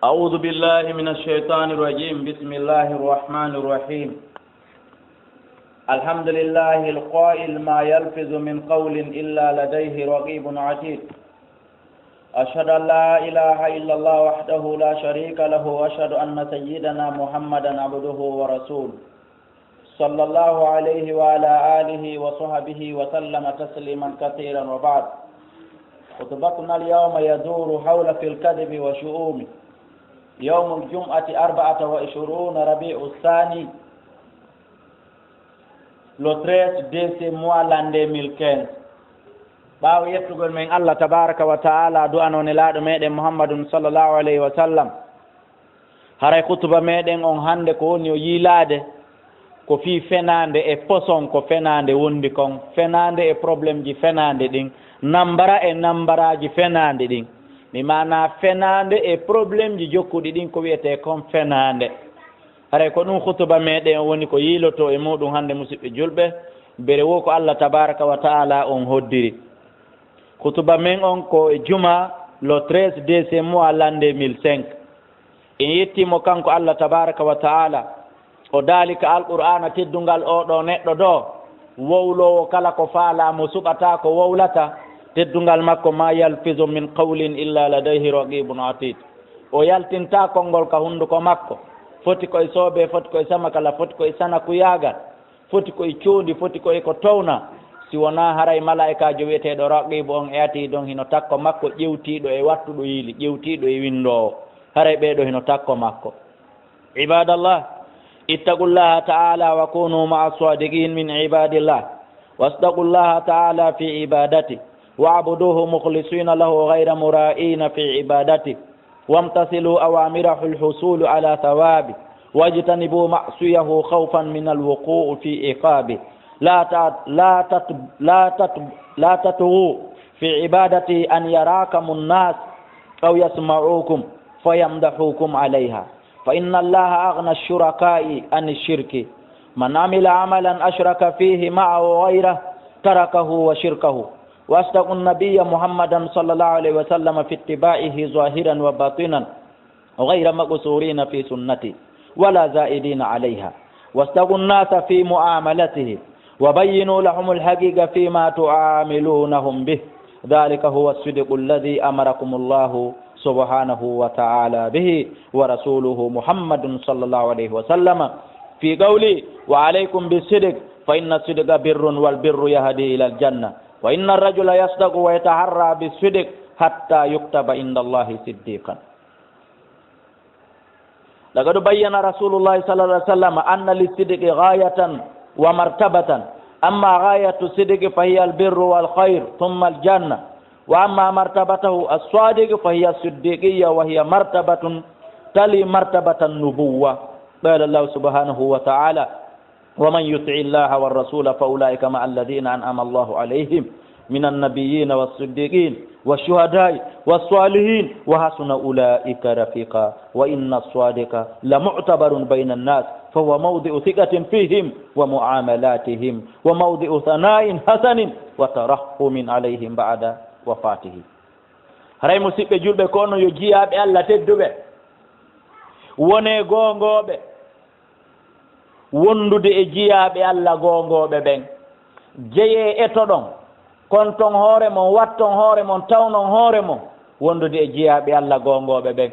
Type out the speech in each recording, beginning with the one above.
أعوذ بالله من الشيطان الرجيم. بسم الله الرحمن الرحيم. الحمد لله القائل ما يلفظ من قول إلا لديه رقيب عتيد. أشهد أن لا إله إلا الله وحده لا شريك له وأشهد أن سيدنا محمدا عبده ورسوله صلى الله عليه وعلى آله وصحبه وسلم تسليما كثيرا. وبعد، خطبتنا اليوم يدور حول في الكذب وشؤومه. يوم الجمعة 24 ربيع الثاني le 13 décembre l'année 2015. ɓaawo yettugol men Allah tabaraka wa taala du'anone laaɗo meɗen Muhammadun sallallahu alayhi wa sallam, haray kutuba meɗen on hande ko woni o yiilade ko fi fenande e poson ko fenande wondi kon, fenande e probléme ji fenande ɗin, nambara e nambaraji fenande ɗin, mi mana fenande e probléme ji jokkuɗi ɗin ko wiyete kon fenande. haray ko ɗum hutuba meɗen woni ko yiiloto e muɗum hande musidɓe julɓe, bere wo ko Allah tabaraka wa taala on hoddiri. hutuba men on ko e juma le 13 décembre l'an 2005. en yettimo kanko Allah tabaraka wa taala o daalika alqur'ana teddungal oɗo neɗɗo ɗo wowlowo kala ko faalamo suɓata ko wowlata, teddungal makko ma yalfizu min qawlin illa ladayhi raqibun atid. o yaltinta konngol ka hunduko makko, foti koye soobe, foti koye samakala, foti koye sanakuyagal, foti koye coondi, foti koye ko towna, si wona haray malaikajo wiyeteɗo raqibu on e ati ɗon hino takko makko, ƴewtiɗo e wattuɗo yiili, ƴewtiɗo e windowo, haray ɓeɗo hino takko makko. ibadallah, ittaqullaha ta'ala wa kunu ma'a sadiqin min ibadillah, wasdaqullaha ta'ala fi ibadati wa'buduhu mukhlisina lahu ghayra mura'ina fi ibadati wamtasilu awamirahu alhusulu ala thawabi wajtanibu ma'siyahu khawfan min alwuqu'u fi iqabi la tatghu fi ibadati an yarakamun nas aw yasma'ukum fayamdahukum alayha fa inna allaha aghna ash-shuraka'i an ash-shirki man amila amalan ashraka fihi ma'ahu ghayrahu tarakahu wa shirkahu واستقوا النبي محمدا صلى الله عليه وسلم في اتباعه ظاهرا وباطنا غير مقصورين في سنته ولا زائدين عليها واستقوا الناس في معاملته وبينوا لهم الحقيقة فيما تعاملونهم به ذلك هو الصدق الذي أمركم الله سبحانه وتعالى به ورسوله محمد صلى الله عليه وسلم في قوله وعليكم بالصدق فإن الصدق بر والبر يهدي إلى الجنة وإن الرجل يصدق ويتحرى بالصدق حتى يكتب عند الله صديقا. لقد بين رسول الله صلى الله عليه وسلم أن للصدق غاية ومرتبة، أما غاية الصدق فهي البر والخير ثم الجنة، وأما مرتبته الصادق فهي الصديقية وهي مرتبة تلي مرتبة النبوة. قال الله سبحانه وتعالى ومن يطع الله والرسول فأولئك مع الذين أنعم الله عليهم من النبيين والصديقين والشهداء والصالحين وحسن أولئك رفيقا وإن الصادق لمعتبر بين الناس فهو موضع ثقة فيهم ومعاملاتهم وموضع ثناء حسن وترحم عليهم بعد وفاته. haray musidɓe julɓe kono yo jiyaɓe Allah tedduɓe wone gongoɓe wondude e jiyaɓe Allah gongoɓe ɓen, jeye eto ɗon, konton hoore mon, watton hoore mon, tawnon hoore mon, wondude e jiyaɓe Allah gongoɓe ɓen,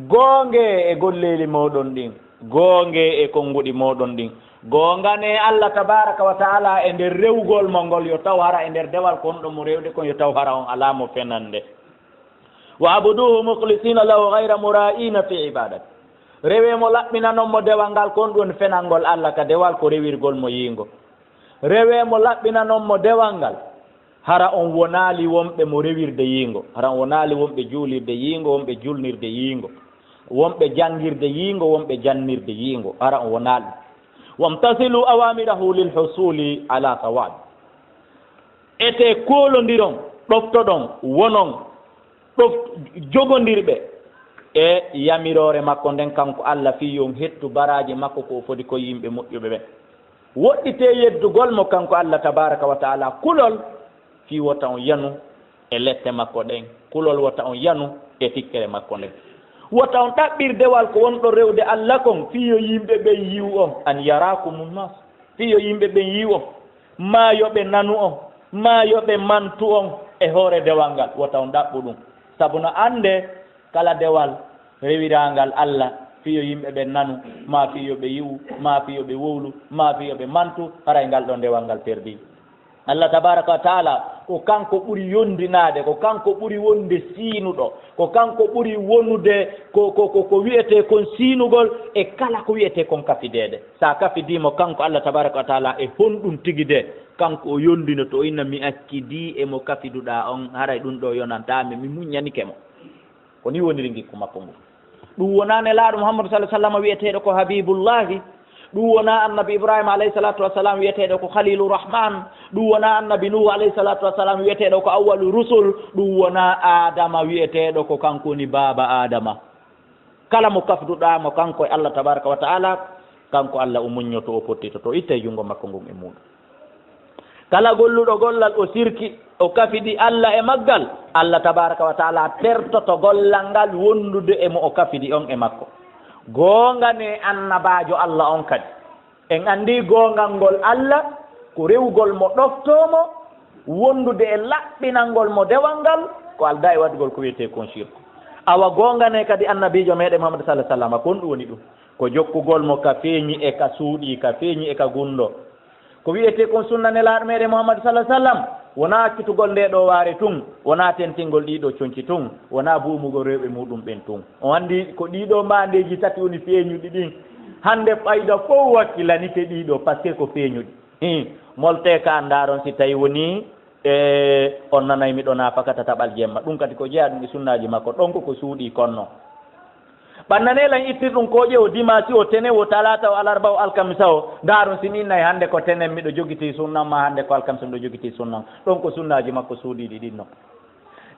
gonge e golleli moɗon ɗin, gonge e konguɗi moɗon ɗin, gongane Allah tabaraka wa taala e nder rewgol mo ngol, yo taw hara e nder dewal kon ɗo mo rewde kon, yo taw hara on alamo fenande. wa abuduhu mukhlisina lahu ghayra mura'ina fi ibadati, rewe mo laɓɓinanon mo dewal ngal kon ɗon fenalngol Allah ka dewal ko rewirgol mo yingo. rewe mo laɓɓinanon mo dewal ngal hara on wonali wonɓe mo rewirde yingo, hara on wonali wonɓe juulirde yingo, wonɓe julnirde yingo, wonɓe jangirde yingo, wonɓe jannirde yingo, hara on wonali. wamtasilu awamirahu lil husuli ala sawab, ete kolodiron ɗoftoɗon wonon ɗof jogodirɓe e yamirore makko nden kanko Allah fi yon hettu baraji makko ko foti ko yimɓe moƴƴuɓe ɓe, woɗɗite yeddugol mo kanko Allah tabaraka wa taala kulol fi wota on yanu e lette makko ɗen, kulol wota on yanu e tikkere makko nden, wota on ɗaɓɓirdewal ko wonɗo rewde Allah kon fiyo yimɓe ɓen yiw on an yarakumul nas fiyo yimɓe ɓen yiw on ma yoɓe nanu on ma yoɓe mantu on e hoore dewal ngal wota on ɗaɓɓu ɗum sabu no ande kala dewal rewirangal Allah fiyo yimɓe ɓen nanu ma fiyo ɓe yiw ma fiyo ɓe wowlu ma fiyo ɓe mantu haray ngal ɗo dewal ngal perdi Allah tabaraka wa taala ko kanko ɓuri yondinade ko kanko ɓuri wonde siinuɗo ko kanko ɓuri wonude ko wiyete kon siinugol e kala ko wiyete kon kafidede sa kafidimo kanko Allah tabaraka wa taala e honɗum tigi de kanko o yondino to inna mi akkidi e mo kafiduɗa on haray ɗum ɗo yonantami mi muñanike mo ko ni woniri gikku makko ngu ɗum wonane laaɗo Muhammadu sallallahu alaihi wasallam wiyeteɗo ko habibullahi ɗum wona annabi Ibrahima alayhi salatu wassalam wiyeteɗo ko khalilu rahman ɗum wona annabi Nuh alayhi salatu wassalam wiyeteɗo ko awwalu rusul ɗum wona Adama wiyeteɗo ko kanko woni baba Adama kala mo kafduɗamo kanko e Allah tabaraka wa taala kanko Allah o muññoto o pottito to itte jungo makko ngon e muɗum kala golluɗo gollal o sirki o kafidi Allah e maggal Allah tabaraka wa taala tertoto gollal ngal wondude e mo o kafidi on e makko gongane annabajo Allah on kadi en andi gongal ngol Allah ko rewgol mo ɗoftomo wondude e laɓɓinalngol mo dewal ngal ko alda e waɗgol ko wiyete kon shirku awa gongane kadi annabijo meɗen Muhammad sallallahu alaihi wasallam kon ɗum woni ɗum ko jokkugol mo ka feeñi e ka suuɗi ka feeñi e ka gundo ko wiyete kon sunna nelaɗo meɗen Muhammad sallallahu alaihi wasallam wona kitugol nde ɗo waare tun wona tentingol ɗiɗo conci tun wona buumugol rewɓe muɗum ɓen tun o andi ko ɗiɗo mbandeji tati woni feeñuɗi ɗin hande ɓayda fof wakkilanike ɗiɗo par ce que ko feeñuɗi molte ka ndaron si tawi woni on nanay miɗo nafakata taɓal jemma ɗum kadi ko jeeya ɗum e sunnaji makko ɗon ko suuɗi konno ɓannanelan ittir ɗum ko ƴeewo dimanche o tene o talata o alarba o alkamisa o ndaron sin innayi hannde ko tenen miɗo jogiti sunnam ma hannde ko alkamisa miɗo jogiti sunnam ɗon ko sunnaji makko suuɗiɗi ɗinno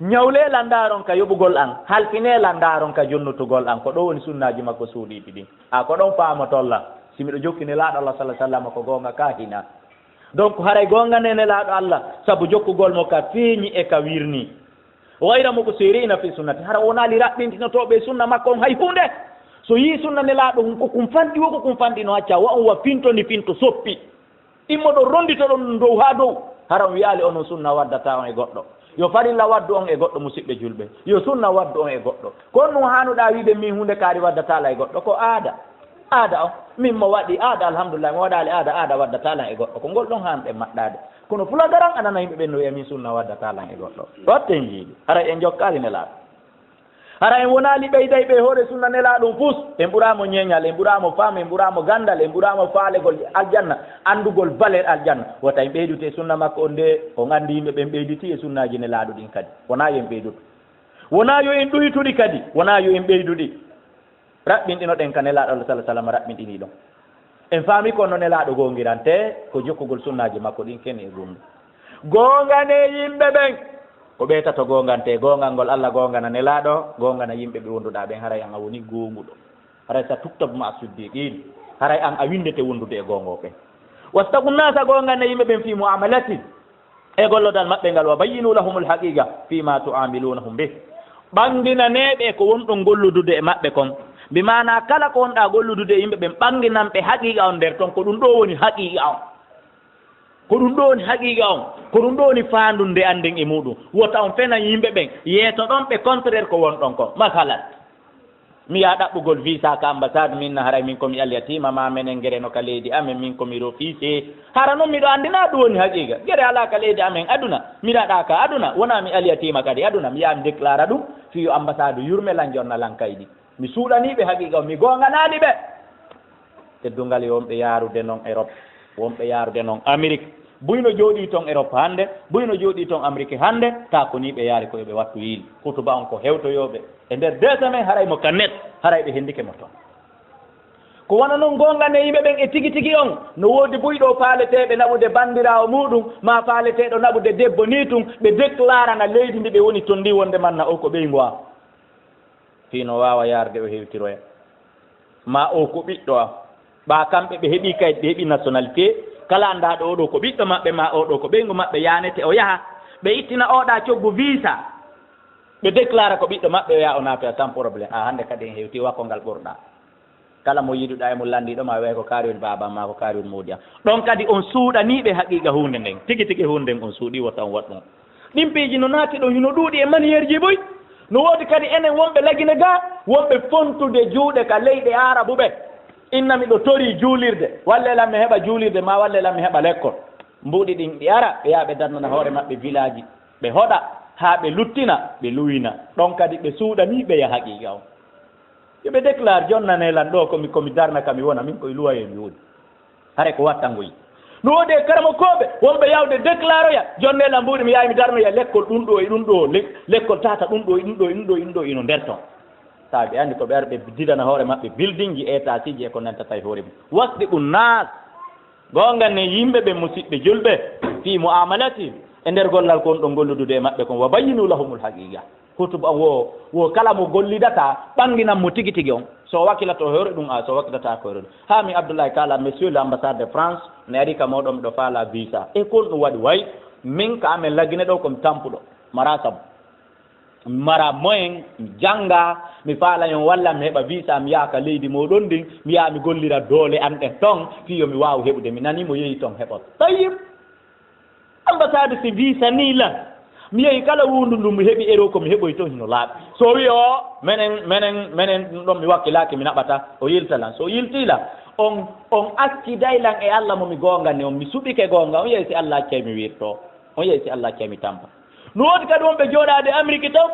ñawlela ndaron ka yoɓugol an halfinela ndaron ka jonnutugol an ko ɗo woni sunnaji makko suuɗiɗi ɗin ko ɗon famotolla si miɗo jokkine laaɗo Allah sallallahu alaihi wasallam ko gonga ka hina donc haray gonga nene laaɗo Allah sabu jokkugol mo ka feeñi e ka wirni wayra mo ko serina fi sunnati hara wonali raɓɓintinotoɓe sunna makko on hay hunde so yi sunna nelaɗo ko kum fanɗi wo ko kum fanɗi no acca wa on wa pinto ni pinto soppi immoɗo rondito ɗon dow ha dow hara on wiyali onon sunna waddata on e goɗɗo yo farilla waddu on e goɗɗo musidɓe julɓe yo sunna waddu on e goɗɗo kono ɗum hanuɗa wiide min hunde kaari waddatala e goɗɗo ko aada on min mo waɗi aada alhamdulillah mi waɗali aada waddatala e goɗɗo ko ngol ɗon hanɓe maɗɗade kono fulagaran anana yimɓe ɓen no wiya min sunna waddatalan e goɗɗo ɗotten jiiɗi hara en jokkali nelaɗo hara en wonali ɓeyday ɓe hoore sunna nelaɗum fus en ɓuramo ñeñal en ɓuramo faam en ɓuramo gandal en ɓuramo faalegol aljanna andugol baler aljanna wota en ɓeydute sunna makko on nde o gandi yimɓe ɓen ɓeyditi e sunnaji nelaɗo ɗin kadi wona yo en ɓeydutu wona yo en ɗoytuɗi kadi wona yo en ɓeyduɗi raɓɓinɗinoɗen ka nelaɗo Allah sallallahu alaihi wasallam raɓɓinɗini ɗon en faami ko no nelaɗo gongirante ko jokkugol sunnaji makko ɗin ken e gundu gongane yimɓe ɓen ko ɓeytato gongante gongal ngol Allah gongana nelaɗo gongana yimɓe ɓe wonduɗa ɓen haray an a woni gonguɗo haray sa tuktab ma siddiqin haray an a windete wondude e gongoɓe wastagu nasa gongane yimɓe ɓen fi muamalati e gollodal maɓɓe ngal wa bayyinu lahumul haqiqa fima tuamilunahum bih ɓangdinaneɓe ko wonɗon golludude e maɓɓe kon bimana kala ko wonɗa golludude yimɓe ɓen ɓanginanɓe haqiqa on nder toon ko ɗum ɗo woni haqiqa on ko ɗum ɗo woni haqiqa on ko ɗum ɗo woni fandunde anden e muɗum wota on fena yimɓe ɓen yeeto ɗon ɓe contraire ko wonɗon ko masalan mi ya ɗaɓɓugol visa ka ambassade min haray min komi alyatima ma menen guereno ka leydi amen min komi refusé hara noon miɗo andina ɗum woni haqiqa guere ala ka leydi amen aduna miraɗa ka aduna wona mi alyatima kadi aduna mi yaha mi déclara ɗum fiyo ambassade yurmelan jonnalan kaydi mi suuɗaniɓe haqiqa o mi gonganaɗi ɓe teddungal wonɓe yarude noon Europe wonɓe yarude noon Amérique buyno jooɗi toon Europe hannde buyno jooɗi toon Amérique hannde ta ko ni ɓe yaari koye ɓe wattu yiili hutuba on ko hewtoyoɓe e nder 2 semaines haray mo kannet haray ɓe hendike mo toon ko wona noon gongane yimɓe ɓen e tigi tigi on no woodi buyɗo faaleteɓe naɓude bandirawo muɗum ma faaleteɗo naɓude debbo ni tun ɓe déclarana leydi ndi ɓe woni toon ndi wonde manna o ko ɓeygu a fino wawa yarde o hewtiroya ma o ko ɓiɗɗo am ɓa kamɓe ɓe heeɓi kayit ɓe heeɓi nationalité kala andaɗo oɗo ko ɓiɗɗo maɓɓe ma oɗo ko ɓeygu maɓɓe yanete o yaha ɓe ittina oɗa coggu visa ɓe déclara ko ɓiɗɗo maɓɓe ya o naatoya sans probléme hannde kadi en hewti wakko ngal ɓurɗa kala mo yiɗuɗa e mo landiɗo ma wiya ko kaariwon baba ma ko kaariwon muudiyam ɗon kadi on suuɗaniɓe haqiqa hunde nden tigi tigi hunde nden on suuɗiwo tan waɗɗum ɗin piiji no naati ɗo hino ɗuuɗi e maniére ji boy no woodi kadi enen wonɓe lagine ga wonɓe fontude juuɗe ka leyɗe arabu ɓe inna miɗo tori juulirde wallelan mi heɓa juulirde ma wallelan mi heɓa l'école mbuuɗi ɗin ɗi ara ɓe yaa ɓe darnana hoore maɓɓe village ji ɓe hoɗa haa ɓe luttina ɓe luwina ɗon kadi ɓe suuɗaniɓe ya haqiqa o yoɓe déclare jonnanelan ɗo komi darna kami wona min koye luwa en juuɗe hare ko watta ngoyi no woodi e karama koɓe wonɓe yawde déclare oya jonnelan mbuuɗi mi yawi mi darnoya l'école ɗum ɗo e ɗum ɗo l'école tata ɗum ɗo e ɗum ɗo e ɗum ɗo e ɗum ɗo ino nder toon tawa ɓe anndi ko ɓe ara ɓe didana hoore maɓɓe building ji étage ji e ko nantata e hoore mum wasɗi ɗum naas gongan ne yimɓe ɓe musidɓe julɓe fi muamalati e nder gollal kon ɗo golludude e maɓɓe kon wa bayinu lahumul haqiqa hutuba on wo kala mo gollidata ɓanginan mo tigi tigi on so wakkilato hoore ɗum so wakkilata ko hoore ɗum ha mi abdoulaye kala monsieur l'ambassade de France ne ari ka mawɗo miɗo faala visa e kon ɗum waɗi way min ka amen laggine ɗo komi tampuɗo mara sabu mara moyen mi jannga mi faala yon walla mi heɓa visa mi yaaka leydi moɗon ndin mi yaha mi gollira doole an ɗen ton fiyo mi wawa heɓude mi nani mo yeehi ton heɓot tayyib ambassade si visa ni lan mi yehi kala wundu ndu mi heɓi ero komi heɓoy toon hino laaɓi so wi o menen ɗum ɗon mi wakkilaki mi naɓata o yiltalan so yiltila on accidaylan e Allah momi gonganni on mi suɓike gonga on yehi si Allah accay mi wirto on yehi si Allah accay mi tampa no woodi kadi wonɓe jooɗade Amérique taw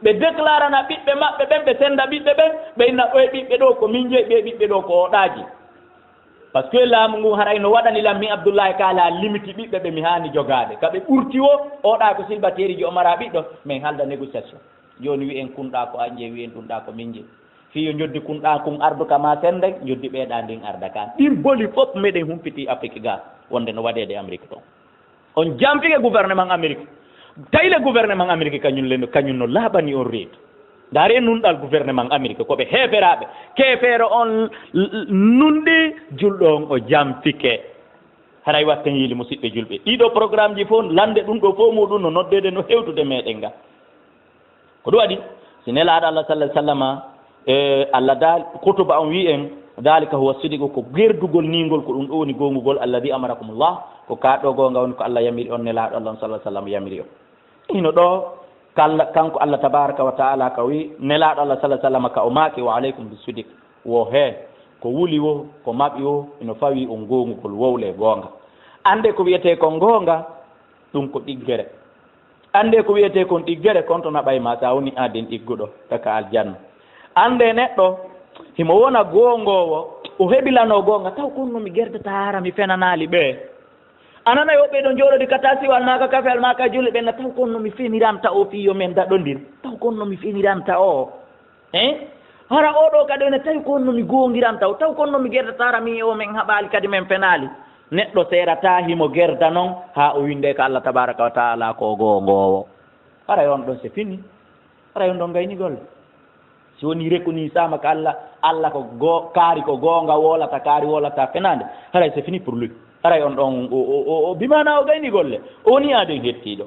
ɓe déclarana ɓiɓɓe maɓɓe ɓen ɓe senda ɓiɓɓe ɓen ɓe inna ɗo e ɓiɓɓe ɗo ko min jeyi ɓe ɓiɓɓe ɗo ko oɗaji par ce que laamu ngu haray no waɗanilam mi Abdoulaye Kala limiti ɓiɓɓe ɓe mi hani jogade kaɓe ɓurti o oɗa ko silbateri ji o mara ɓiɗɗo min halda négociation joni wi en kunɗa ko an jeeyi wi en ɗumɗa ko min jeeyi fiyo joddi kunɗa kun ardu kama senden joddi ɓeeɗa ndin arda kan ɗin boli fof meɗen humpiti Afrique ga wonde no waɗede Amérique toon on jamfike gouvernement Amérique tayle gouvernement Amérique kañum no laaɓani on reedu daare nunɗal gouvernement Amérique koɓe heeferaɓe keefeero on nunɗi julɗo on o jamfike haray watten yiili musidɓe julɓe ɗiɗo programme ji fof lande ɗum ɗo fof muɗum no noddede no hewtude meɗen nga ko ɗum waɗi si nelaɗo Allah sallah sallama Allah daal kutuba on wi en dalika huwa sidiqu ko gerdugol ningol ko ɗum ɗo woni gongugol alladi amarakumullah ko kaɗɗo gonga woni ko Allah yamiri on nelaɗo Allah sallah sallam yamiri on hino ɗo kanko Allah tabaraka wa taala ka wi nelaɗo Allah sallah sallam ka o maaki wa aleykum bisidiq wo he ko wuli wo ko maɓi o ino fawi on gongugol wowle gonga ande ko wiyete kon gonga ɗum ko ɗiggere ande ko wiyete kon ɗiggere kon to naɓay ma sa woni aden ɗigguɗo taka aljanna ande neɗɗo himo wona gongowo o heɓilano gonga taw kon nomi gerdata hara mi fenanali ɓe anana yo ɓeɗo jooɗodi kata siwal maka kafe al maka julɗe ɓenna taw kon nomi feniramta o fiyo men daɗondir taw kon nomi feniramta o hara oɗo kadi ene tawi kon nomi gongiramta o taw kon nomi gerdata hara mi o men haɓali kadi men fenali neɗɗo serata himo gerda noon ha o winde ko Allah tabaraka wa taala ko gongowo hara on ɗon c'est fini hara on ɗon gayni golle si woni reconnu sama ko Allah ko kaari ko gonga wolata kaari wolata fenande haray c'est fini pour lui haray on ɗon o bimana o gayni golle o woni aden hettiɗo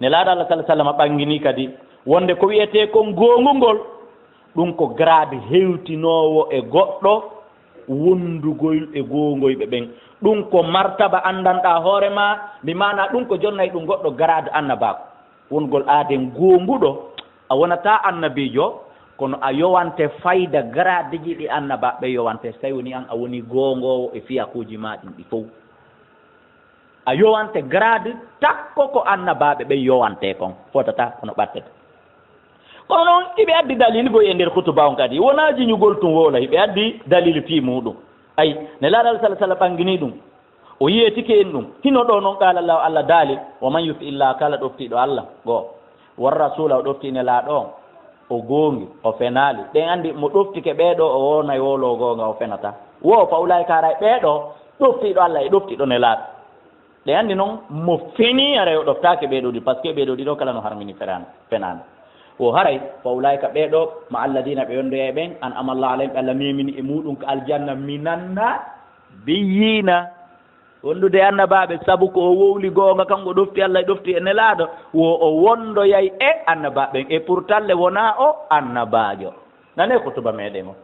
ne laaɗo Allah sallah sallam ɓangini kadi wonde ko wiyete kon gongugol ɗum ko grade hewtinowo e goɗɗo wondugol e gongoyɓe ɓen ɗum ko martaba andanɗa hoorema mi mana ɗum ko jonnayi ɗum goɗɗo grade annabako wongol aaden gonguɗo a wonata annabijo kono a yowante fayda grade ji ɗi annabaɓe yowante so tawi woni an a woni gongowo e fiyakuji ma ɗin ɗi fof a yowante grade takko ko annabaɓe ɓe yowante kon fotata kono ɓattete kono noon iɓe addi dalil boy e nder hutuba on kadi wona jiñugol tum wola iɓe addi dalil fi muɗum ayi ne laaɗal sala sallam ɓangini ɗum o yiyetike en ɗum hino ɗo noon qala llahu Allah daali wa man yuti illah kala ɗoftiɗo Allah goo war rasula o ɗoftine laaɗo on o gongi o fenali ɗen andi mo ɗoftike ɓeeɗo o wonay wolo gonga o fenata wo fa ulay karay ɓeeɗo ɗoftiɗo Allah e ɗoftiɗo ne laaɗo ɗen andi noon mo feni aray o ɗoftake ɓeeɗo ɗi par ce que ɓeeɗo ɗi ɗo kala no harmini fenande o haray fa ulayka ɓeeɗo ma alladina ɓe yondoye ɓen an amallah alayhim Allah memini e muɗum ko aljanna minanna biyina wondude annabaɓe sabu ko o wowli goonga kanko ɗofti Allah e ɗofti e nelaaɗo wo o wondoyay e annabaɓen e pour talle wona o annabajo nane ko tuba meɗen o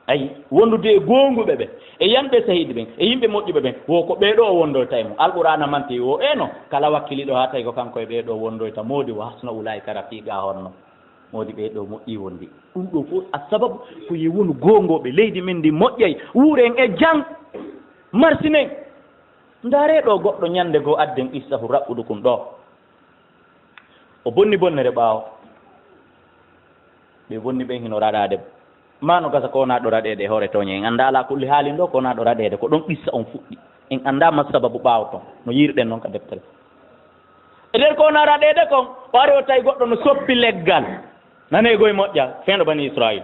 ayi wondude e gonguɓe ɓe e yanɓe sahiɗi ɓen e yimɓe moƴƴuɓe ɓen wo ko ɓeeɗo o wondoyta e mum alqur'ana manti o eno kala wakkiliɗo ha tawi ko kanko e ɓeeɗo wondoyta moodi o hasno ulaika rafiqa honno moodi ɓeeɗo moƴƴi wondi ɗum ɗo fof a sababu ko yi wonu gongoɓe leydi men ndi moƴƴay wuuren e jang marsinen ndareɗo goɗɗo ñande goo adden issahu raɓɓuɗo kum ɗo o bonni bonnere ɓaawo ɓe bonni ɓen hino raɗade mano gasa ko naɗo raɗede e hoore toñe en anda ala kulli haalin ɗo ko naɗo raɗede ko ɗon ɓissa on fuɗɗi en andama sababu ɓaawo ton no yirɗen noon ka deftere e nder ko na raɗede kon o ari o tawi goɗɗo no soppi leggal nane goye moƴƴa feeno bani Israil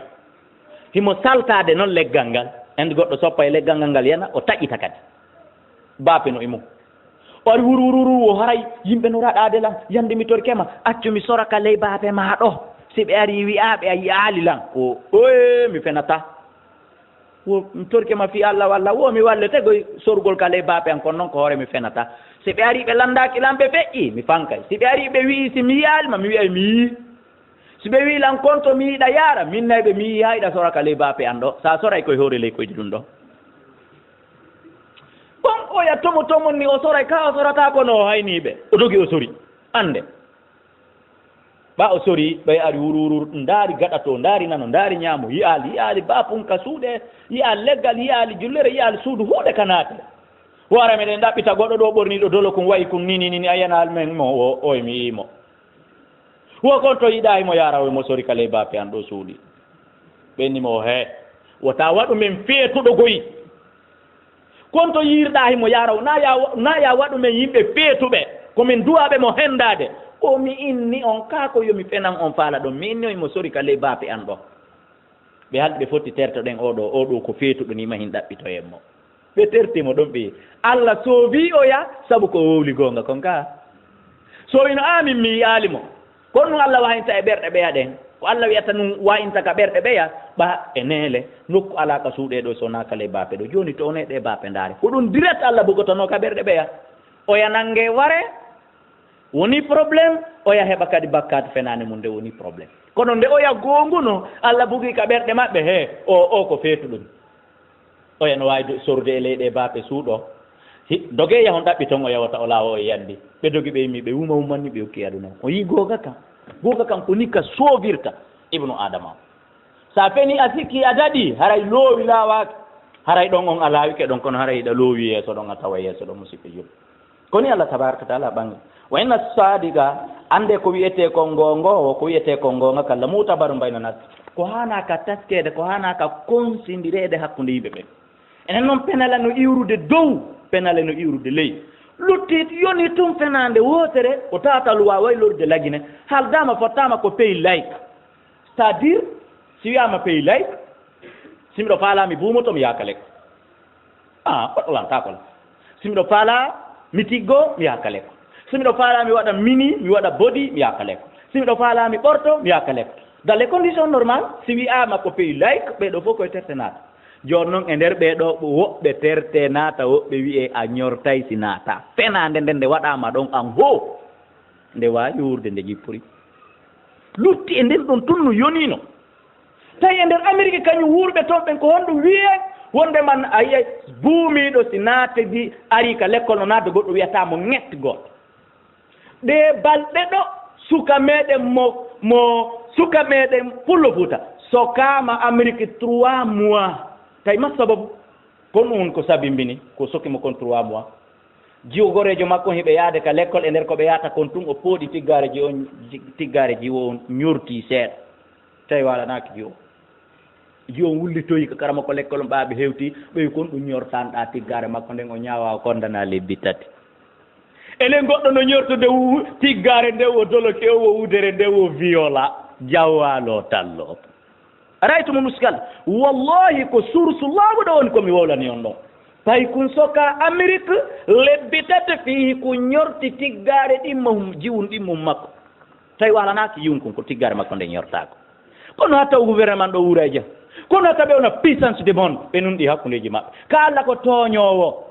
himo saltade noon leggal ngal andi goɗɗo soppa e leggal ngal yana o taƴita kadi baape no e mum o ari wurwururu o haray yimɓe no raɗade lan yande mi torkema accu mi soraka ley baape ma ɗo si ɓe ari wi'aɓe a yaali lan o oye mi fenata wo mi torkema fi Allah walla wo mi wallete goy sorgol ka ley baape an kono noon ko hoore mi fenata si ɓe ari ɓe landaki lan ɓe feƴƴi mi fankay si ɓe ari ɓe wi'i si mi yaalima mi wi'ay mi yii si ɓe wi lan konto mi yiɗa yaara min nayɓe mi yii ha yiɗa soraka ley baape an ɗo sa soray koye hoore ley koydi ɗum ɗo bon oya tomo tomon ni o soray ka o sorata kono o hayniɓe o dogi o sori ande ɓa o sori ɓay ari wurwurur ndaari gaɗato ndaari nano ndaari ñaamo yiyaali bapunka suuɗe yiyaali leggal yiyaali jullere yiyaali suudu huuɗe ka naate hoore meɗen ɗaɓɓita goɗɗo ɗo ɓorniɗo dolo kum wayi kum nini a yanal men mo oye mi yiimo wo kon to yiɗa himo yaara mo sori kala bape an ɗo suuɗi ɓennimo he wota waɗu men feetuɗo goyi kon to yirɗa himo yaara na ya waɗu men yimɓe feetuɓe komin duwaɓe mo hendade o mi inni on kako yomi fenan on faala ɗon mi inni omo sori kala bape an ɗo ɓe halɗi ɓe fotti tertoɗen oɗo ko feetuɗo ni mahin ɗaɓɓitoyenmo ɓe tertimo ɗon ɓe Allah so wi oya saabu ko wowli gonga kon ka so ino amin mi yiyalimo kono ɗum Allah wayinta e ɓerɗe ɓeya ɗen ko Allah wiyata ɗum wayinta ka ɓerɗe ɓeya ɓa e neele nokku ala ka suuɗe ɗo so nakale bape ɗo joni to one ɗe bape ndaare ko ɗum direct Allah bogotano ka ɓerɗe ɓeya oya nangue ware woni probléme oya heɓa kadi bakkade fenani mum nde woni probléme kono nde oya gonguno Allah bogi ka ɓerɗe maɓɓe he o ko feetu ɗum oya no wawi sorde e leyɗe bape suuɗo doge yahon ɗaɓɓi toon o yawata o laawa o yandi ɓe dogi ɓe yimmi ɓe wuma wumanni ɓe hokki aduna o yi googa kam ko ni ka sovirta ibnu adama sa feni a sikki a daɗi haray loowi laawaki haray ɗon on a laawike ɗon kono haray ɗa loowi yeeso ɗon a tawa yeeso ɗon musidɓe jul koni Allah tabaraka taala ɓangi wa inna sadiga ande ko wiyete ko ngongo ko wiyete ko ngonga kala mutabaru mbayno nas ko hana ka taskede ko hana ka konsindirede hakkunde yimɓe ɓe enen noon penala no iwrude dow penale no iwrude ley luttit yoni tum fenande wotere o tata luwa way lorde lagine haaldama fottama ko pays laïque c'est à dire si wiyama pays laïque simiɗo faalami buumoto mi yakale ko goɗɗo lantakola simiɗo faala mi tiggo mi yakale ko simiɗo faala mi waɗa mini mi waɗa body mi yakale ko simiɗo faalami ɓorto mi yakale ko dans les conditions normales si wiyama ko pays laïque ɓeɗo fof koye tertenade joni noon e nder ɓeɗo woɓɓe terte naata woɓɓe wiye a ñortay si naata fenande nden nde waɗama ɗon an ho nde wawi wurde nde jippori lutti e nden ɗon tunno yonino tawi e nder Amérique kañum wurɓe toon ɓen ko honɗum wiye wonde man a yiya buumiɗo si naatedi ari ka l'école no naatde goɗɗo wiyatamo ŋetti goɗɗo ɗe balɗe ɗo suka meɗen mo suka meɗen pullo Fuuta sokama Amérique 3 mois tawi ma sababu kon ɗum woni ko sabimbini ko sokkimo kon 3 mois jiwogorejo makko hiɓe yaade ka l'école e nder koɓe yahata kon tun o pooɗi tiggare jiwo on ñorti seeɗa tawi walanaki jiwo on wullitoyi ko kara makko l'école ɓaaɓe hewti ɓeyi kon ɗum ñortanɗa tiggare makko nden o ñawa condana lebbi 3 enen goɗɗo no ñortude tiggare nde o doloke o wudere nde o viola jawwalo tallo raytumo muskal wallahi ko source laaɓuɗo woni komi wowlani on ɗon tawi kun soka Amérique lebbi 3 fihi ko ñorti tiggare ɗimmo jiwun ɗimmum makko tawi walanaki yiwun kon ko tiggare makko nde ñortako kono hatta o gouvernement ɗo wuura jam kono hatta ɓe wona puissance du monde ɓe nunɗi hakkudeji maɓɓe ka Allah ko tooñowo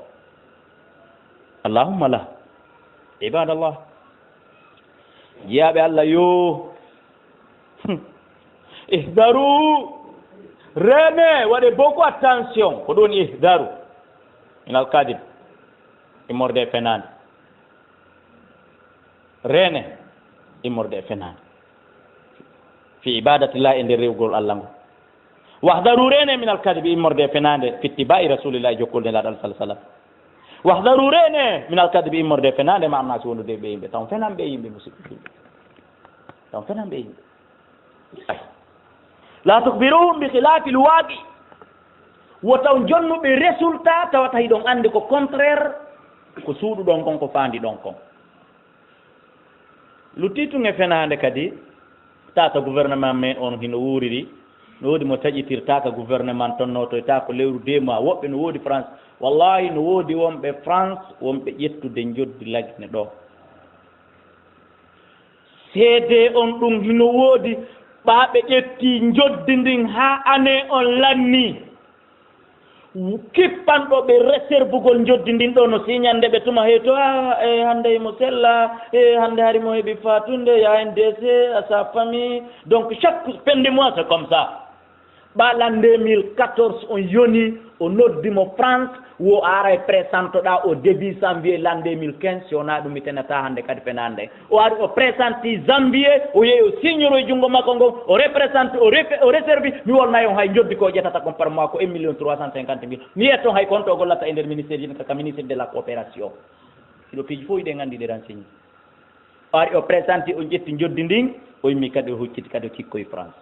allahumma la ibadallah jiyaɓe allah yo ihdaru reme waɗe beaucoup attention ko ɗon ihdaru minal kadib immorde fenade rene immorde fenade fi ibadatillah e nder rewgol allah ngo wahdaru rene minal kadibi immorde fenade fi ittiba'i rasulillahi jokkolde laɗal sah sallam wahdaru rene minal kadibi immorde fenade ma amnasi wondude ɓe yimɓe taw fenan ɓe yimɓe musidɓe taw fenan ɓe yimɓe ay la tukbiruhum bi khilafi lwaqi wo taw jonnuɓe résultat tawata hiɗon andi ko contraire ko suuɗu ɗon kon ko faandi ɗon kon luttituge fenade kadi tata gouvernement men on hino wuuriri no woodi mo taƴitirta ka gouvernement tonnotoyta ko lewru 2 mois woɓɓe no woodi France wallahi no woodi wonɓe France wonɓe ƴettude joddi lagne ɗo seede on ɗum hino woodi ɓaaɓe ƴetti joddi ndin ha année on lanni kippanɗo ɓe réservegol joddi ndin ɗo no signande ɓe tuma hey to e hannde mo sella e hannde hari mo heeɓi fatunde ya un décès à sa famille donc chaque fin de mois c'est comme ça ɓalan 2014 on yoni o noddimo France wo ara e présentoɗa au début janvier l'an 2015 si wona ɗum mi tenata hannde kadi fenande o ari o présenti janvier o yeehi o signoro e junngo makko ngo o représente o réservi mi wolnayi on hay joddi ko ƴettata kon par mois ko 1 350 000 mi yiyat toon hay compte o gollata e nder ministére ji kaka ministre de la coopération ɗo piiji fof yiɗe nganndi ɗe renseigné o ari o présenti o ƴetti joddi ndin o yimmi kadi o hucciti kadi o cikkoye France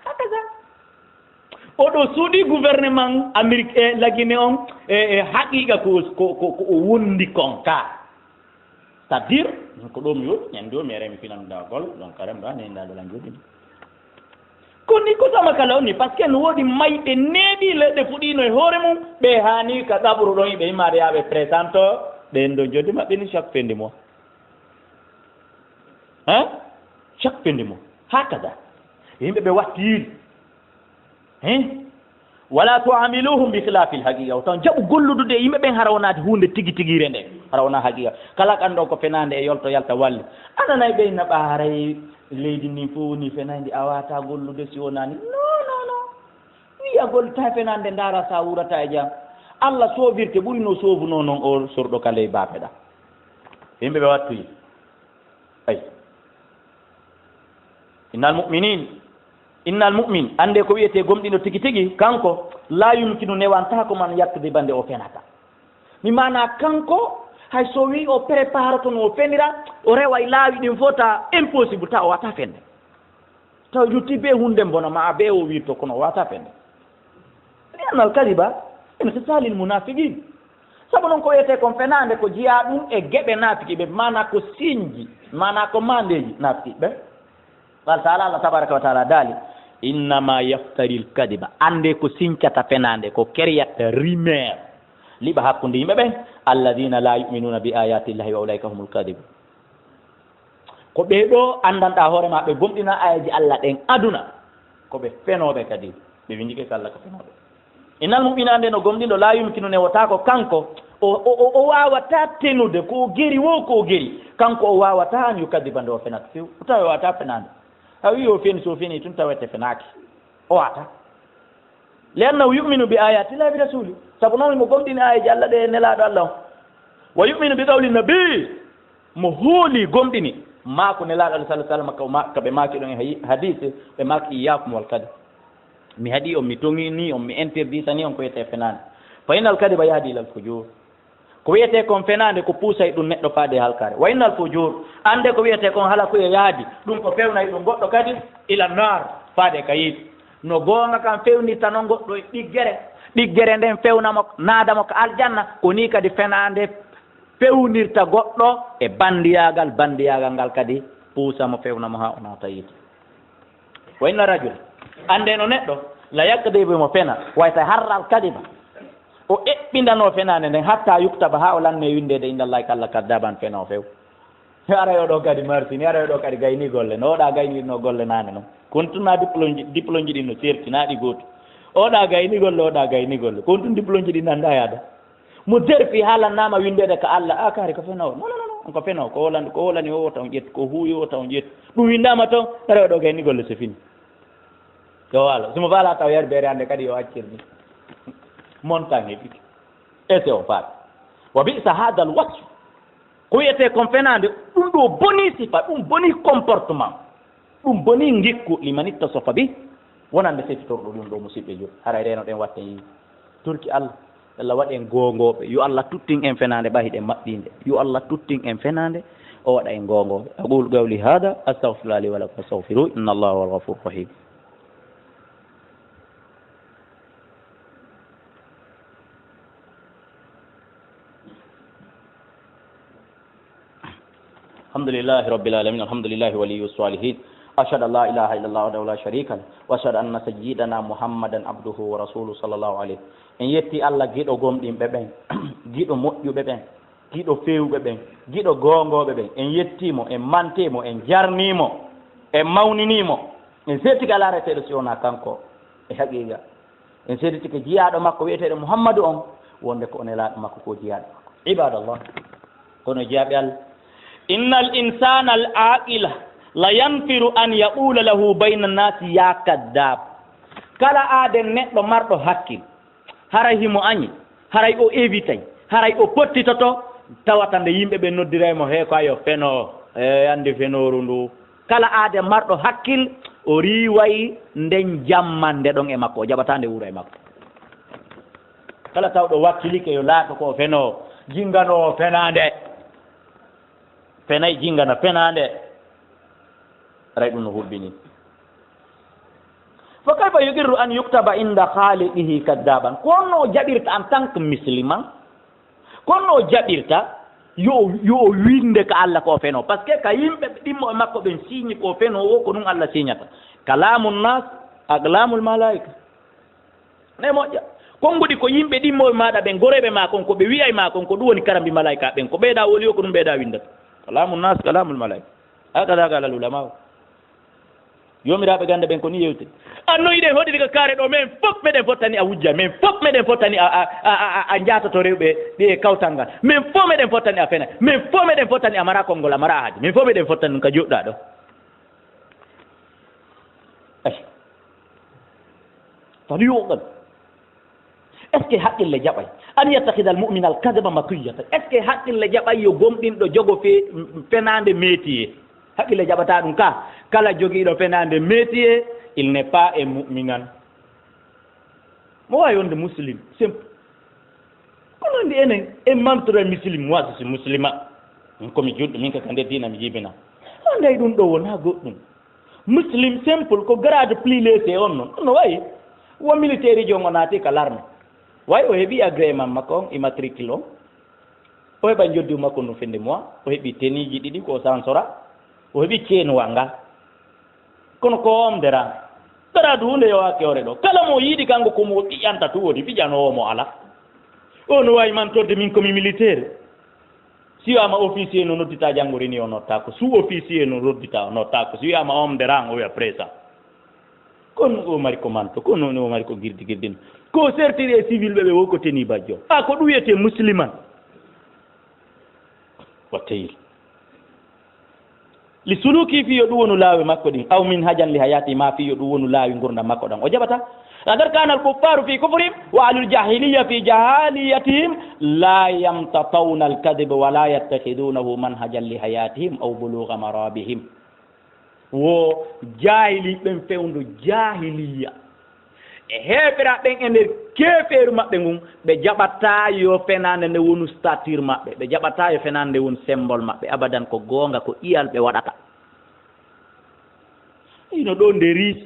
hakaza oɗo suuɗi gouvernement amérique e lagine on e haqiqa ko o wondi kon ka c'est à dire ko ɗo mi yoɗi ñande o mi remi finandagol donc karem ɗo nendaɗolan joɗini koni ko sama kala onni par ce que no woodi mayɓe neeɗi leɗɗe fuɗino e hoore mum ɓe hani ka ɗaɓru ɗon yiɓe yimmade yaɓe présente o ɓen ɗo joddi maɓɓe ni chaque fin de mois hein chaque fin de mois hakaza yimɓe ɓe wattiri wala tuamiluhum bi khilafi lhaqiqa taw jaɓu golludude yimɓe ɓen hara wonade hunde tigi tigire nde hara wona haqiqa kala kanɗo ko fenade e yolto yalta walli ananayi ɓeyna ɓaaray leydi ndi fof woni fenaydi a wata gollude si wonani non wiya gollita fenade ndaara sa wurata e jam allah soobirte ɓuri no soobuno noon o sorɗo kala e baape ɗa yimɓe ɓe wattoyi ay innal mu'min ande ko wiyete gomɗino tigi tigi kanko la yumkinu newanta ko man yattude bande o fenata mi mana kanko hay so wi o prépare to no o fenira o rewa e laawi ɗin fof ta impossible ta o wata fende taw yutti be hunde bona ma be o wirto kono o wata fende liannal kadiba ene so salil munafiqin sabu noon ko wiyete kon fenande ko jiya ɗum e geɓe nafiqiɓe mana ko signe mana ko mandeji nafiqiɓe qal taala allah tabaraka wa taala daali innama yaftari l kadiba ande ko sincata fenande ko keryatta rumeur liɓa hakkude yimɓe ɓen alladina la yuminuna bi ayati llahi wa ulaika humul kadibu ko ɓeɗo andanɗa hoore ma ɓe gomɗina ayaji allah ɗen aduna koɓe fenoɓe kadi ɓe winjike ko allah ko fenoɓe innal mumina ande no gomɗiɗo la yumkinu newota ko kanko o wawata tenude ko geri wo ko geri kanko o wawata an yukadiba nde o fenata few tawi o wata fenade a wi o feni so feni tun tawete fenaki o wata liannahu yuminu bi ayati llahi bi rasuli sabu noon mo gomɗini ayaji allah ɗe nelaɗo allah o wa yuminu bi qawli nabi mo hooli gomɗini mako nelaɗo allah sallah sallam kaɓe maki ɗon e hadise ɓe maki iyakumwal kadi mi haɗi on mi tongini on mi interdisani on ko wiyete fenade fa innal kadiba yahdi ilal fujur ko wiyete kon fenade ko puusay ɗum neɗɗo faade halkare wa innal fujur ande ko wiyete kon hala koye yaadi ɗum ko fewnayi ɗum goɗɗo kadi ila nar faade ka yiiɗi no goonga kam fewnirta noon goɗɗo e ɗiggere nden fewnamo naadamo ko aljanna ko ni kadi fenade fewnirta goɗɗo e bandiyagal ngal kadi puusamo fewnamo ha o naata yiiɗi wa inna rajul ande no neɗɗo la yakdibu mo fena wayta harral kadiba o eɓɓindano fenade nden hatta yuktaba ha o lanne windede indallahi kalla kaddaban fena o few ara yoɗo kadi marsini ara yoɗo kadi gayni golle no oɗa gaynirno golle nane noon kontuna diplôme ji ɗi no certi naɗi goto oɗa gayni golle kon tun diplôme ji ɗi nanda yaada mo derfi haalannama windede ko Allah akari ko fena o non on ko fena ko holani o taw ƴet ko huuyo o taw ƴet ɗum windama toon rewɗo kay ni golle so fini yo walo somo faala taw yar beere hannde kadi yo accirni montagne ɗiki ete o faat wa bisa hada al wasf ko wiyete kon fenade ɗum ɗo boni sifa ɗum boni comportement ɗum boni ngikku liman ittasafa bi wonande settitorɗo ɗum ɗo musidɓe jur haray reno ɗen watte yimɓe turki Allah waɗen gongoɓe yo Allah tuttin en fenade ɓahiɗen maɓɓinde yo Allah tuttin en fenade o waɗa en gongoɓe aqulu qawli hada astaghfirullah li wa lakum fastaghfiruhu inna allaha huwal ghafurur rahim alhamdulillahi rabbil alamin alhamdulillahi waliyus salihin ashhadu an la ilaha illallah wahdahu la sharika lahu wa ashhadu anna sayyidana muhammadan abduhu wa rasuluhu sallallahu alayhi en yetti Allah giɗo gomɗinɓe ɓen giɗo moƴƴuɓe ɓen giɗo fewɓe ɓen giɗo gongoɓe ɓen en yettimo en mantemo en jarnimo en mawninimo en settike ala reteɗo si wona kanko e haqiqa en settike jiyaɗo makko wiyeteɗo muhammadu on wonde ko onelaɗo makko ko jiyaɗo makko ibadallah kono jeyaɓe Allah innal insana al aqila la yanfiru an yaqula lahu bayna nnasi ya kaddab kala aaden neɗɗo marɗo hakkil haray himo añi haray o évitay haray o pottitoto tawata nde yimɓe ɓe noddiraymo he ko ayo feno e andi fenoru ndu kala aade marɗo hakkil o riway nden jamman nde ɗon e makko o jaɓata nde wuuro e makko kala tawɗo wakkilike yo laato ko feno jingano fenande fenay jingana fenande ray ɗum no hubbini fa kayfa yuqirru an yuktaba inda khaliqihi kaddaban konno o jaɓirta en tant que musulman konno o jaɓirta yo winde ko Allah ko feno par ce que ka yimɓe ɗimmo e makko ɓen signe ko feno o ko ɗum Allah signata kalamul nas aglamul malaika ne moƴƴa konnguɗi ko yimɓe ɗimmo e maɗa ɓen goreɓe ma kon ko ɓe wiya e ma kon ko ɗum woni karambi malaika ɓen ko ɓeyɗa woli o ko ɗum ɓeyɗa windata kalamul nas kalamul malaika hakada qala al ulama yomiraɓe ganda ɓen ko ni yewte annoyiɗen hoɗiri ko kaare ɗo min fof meɗen fottani a wujja min fof meɗen fottani a jatoto rewɓe ɗi kawtal ngal min fof meɗen fottani a fena min fof meɗen fottani a mara konngol a mara haaji min fof meɗen fottani ɗum ka joɗɗa ɗo ay tani yoɓan est ce que haqqille jaɓay an yattahida al mu'mina al kadaba makiyata est ce que haqqille jaɓay yo gomɗinɗo jogo fenande métier haqqille jaɓata ɗum ka kala jogiiɗo fenande métier il n'est pas un mu'minan mo wawi wonde muslim simple kono ndi enen en mamtoro muslim moi je suis muslima komi juɗɗo min kaka nder dina mi jibina anday ɗum ɗo wona goɗɗum muslim simple ko grade plus léger on noon no wayi wo militaire jo gonati ka l'arme way o heeɓi agrément makko on immatricule on o heɓa joddi makko no fende mois o heeɓi teniji ɗiɗi ko sansora o heeɓi ceenuwa ngal kono ko omdera daradu hunde yo hakkewre ɗo kala mo yiiɗi kanko komo ɓiƴanta tu woni ɓiƴanowomo ala o no wawi man torde min komi militaire si wiyama officier no noddita janggori ni o nottako sous officier no noddita o nottako si wiyama omderan o wiya présent kono o mari ko manto kono o mari ko girdi girdino ko sertiri e civil ɓe wo ko teni bajjo ko ɗum wiyete musliman watteyil li suluki fi yo ɗum wonu laawi makko ɗin aw min hajan li hayati ma fi yo ɗum wonu laawi gurdam makko ɗan o jaɓata agar kana al kuffaru fi kufrihim wa ahlul jahiliya fi jahaliyatihim la yamtatawna al kadib wa la yattakhidunahu manhajan li hayatihim aw bulugha marabihim wo jahili ɓen fewndu jahiliya e heɓira ɓen e nder keeferu maɓɓe ngun ɓe jaɓata yo fenande nde wonu stature maɓɓe ɓe jaɓata yo fenande nde woni symbole maɓɓe abadan ko goonga ko iyal ɓe waɗata ino ɗo nde riis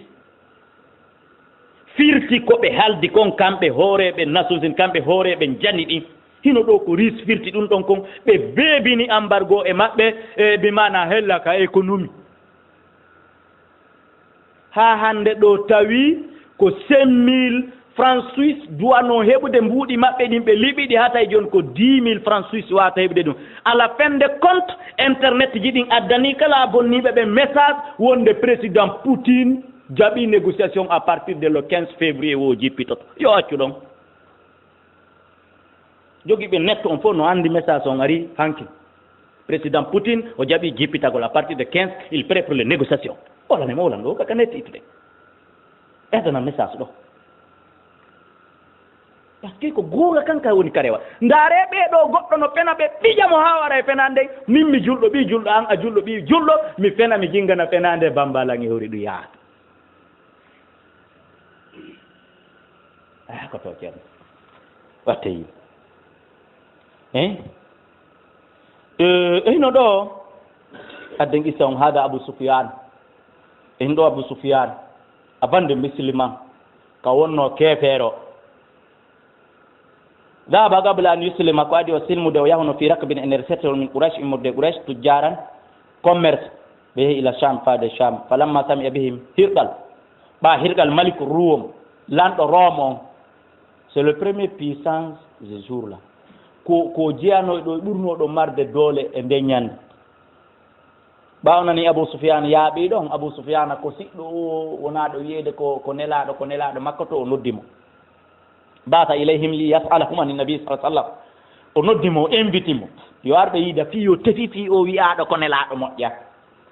firti ko ɓe haldi kon kamɓe hooreɓe nasusin kamɓe hooreɓe jani ɗin hino ɗo ko riis firti ɗum ɗon kon ɓe beebini embargo e maɓɓe e bimana hella ka économie ha hande ɗo tawi ko 5 000 francs suisse duwano heɓude mbuuɗi maɓɓe ɗin ɓe liɓiɗi ha tawi joni ko 10 000 francs suisse wata heɓude ɗum ala fin de compte internet ji ɗin addani kala bonniɓe ɓe message wonde président Poutine jaɓi négociation à partir de le 15 février wo jippitoto yo accu ɗon jogiiɓe netto on fof no anndi message on ari hanki président Poutine o jaɓi jippitagol à partir de 15 il prêt pour les négociations olanema olan ɗo kaka netti ittude ɓeydana message ɗo par ce que ko goonga kanka woni karewa ndaare ɓeeɗo goɗɗo no fena ɓe ɓijamo haa wara e fenande min mi julɗo ɓi julɗo an a julɗo ɓi julɗo mi fena mi jingana fenande bambalangi hori ɗum yaata ko to ceerno watte yi eyno ɗo adden issa on haada Abou Soufiane en ɗo Abou Soufiane a bande musulman ka wonno keefeero ذهب قبل أن يسلم قادي وسلم ده ويهون في ركب إن رسته من قريش إمر ده قريش تجارا كوميرس به إلى الشام فاد الشام فلما سمع بهم هرقل با هرقل ملك الروم land Rome c'est le premier puissance ce jour là ko jiano do burno do marde dole e ndeñan bawnani Abou Soufiane yaabi don Abou Soufiane ko siddo wona do yede ko nelaado makko to noddimo bata ilayhim li yas'alahum an nabi sallallahu alaihi wasallam o noddimo invite mo yo arbe yida fiyo tefifi o wi'aado ko nelaado moƴƴa